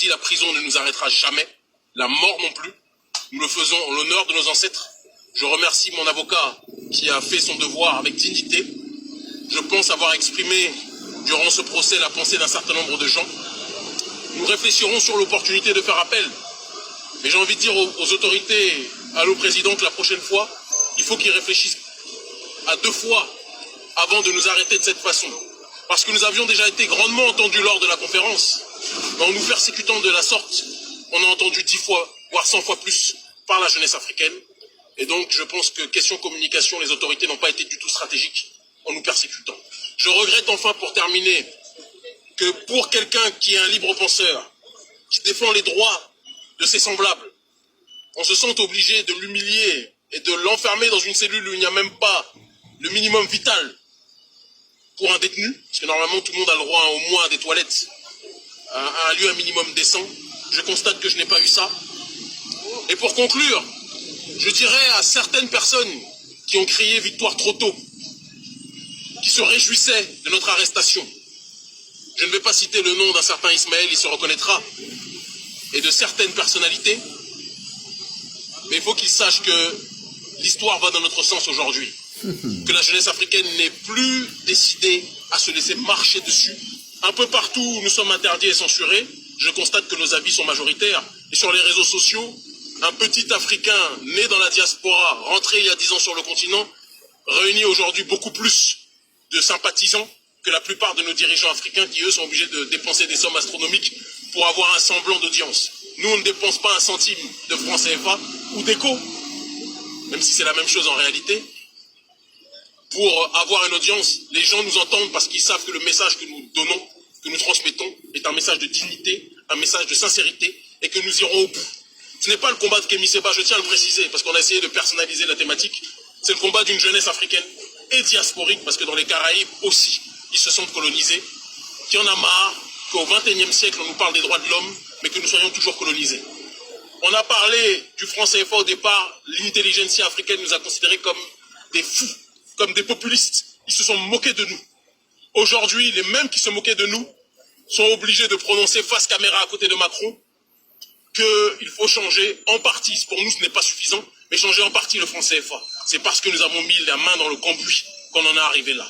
dit, la prison ne nous arrêtera jamais, la mort non plus. Nous le faisons en l'honneur de nos ancêtres. Je remercie mon avocat qui a fait son devoir avec dignité. Je pense avoir exprimé durant ce procès la pensée d'un certain nombre de gens. Nous réfléchirons sur l'opportunité de faire appel. Mais j'ai envie de dire aux autorités, à nos présidents, que la prochaine fois, il faut qu'ils réfléchissent à 2 fois avant de nous arrêter de cette façon. Parce que nous avions déjà été grandement entendus lors de la conférence. Mais en nous persécutant de la sorte, on a entendu 10 fois, voire 100 fois plus par la jeunesse africaine. Et donc, je pense que question communication, les autorités n'ont pas été du tout stratégiques en nous persécutant. Je regrette enfin, pour terminer, que pour quelqu'un qui est un libre penseur, qui défend les droits de ses semblables, on se sente obligé de l'humilier et de l'enfermer dans une cellule où il n'y a même pas le minimum vital pour un détenu, parce que normalement tout le monde a le droit au moins à des toilettes, à un lieu un minimum décent. Je constate que je n'ai pas eu ça. Et pour conclure, je dirais à certaines personnes qui ont crié victoire trop tôt, qui se réjouissaient de notre arrestation, je ne vais pas citer le nom d'un certain Ismaël, il se reconnaîtra, et de certaines personnalités, mais il faut qu'ils sachent que l'histoire va dans notre sens aujourd'hui. Que la jeunesse africaine n'est plus décidée à se laisser marcher dessus. Un peu partout où nous sommes interdits et censurés, je constate que nos avis sont majoritaires. Et sur les réseaux sociaux, un petit Africain né dans la diaspora, rentré il y a 10 ans sur le continent, réunit aujourd'hui beaucoup plus de sympathisants que la plupart de nos dirigeants africains qui, eux, sont obligés de dépenser des sommes astronomiques pour avoir un semblant d'audience. Nous, on ne dépense pas un centime de francs CFA ou d'écho, même si c'est la même chose en réalité. Pour avoir une audience, les gens nous entendent parce qu'ils savent que le message que nous donnons, que nous transmettons, est un message de dignité, un message de sincérité, et que nous irons au bout. Ce n'est pas le combat de Kémy Séba, je tiens à le préciser, parce qu'on a essayé de personnaliser la thématique. C'est le combat d'une jeunesse africaine et diasporique, parce que dans les Caraïbes aussi, ils se sentent colonisés, qui en a marre qu'au XXIe siècle, on nous parle des droits de l'homme, mais que nous soyons toujours colonisés. On a parlé du franc CFA au départ, l'intelligentsia africaine nous a considérés comme des fous, comme des populistes. Ils se sont moqués de nous. Aujourd'hui, les mêmes qui se moquaient de nous sont obligés de prononcer face caméra à côté de Macron qu'il faut changer en partie. Pour nous, ce n'est pas suffisant, mais changer en partie le franc CFA. C'est parce que nous avons mis la main dans le cambouis qu'on en est arrivé là.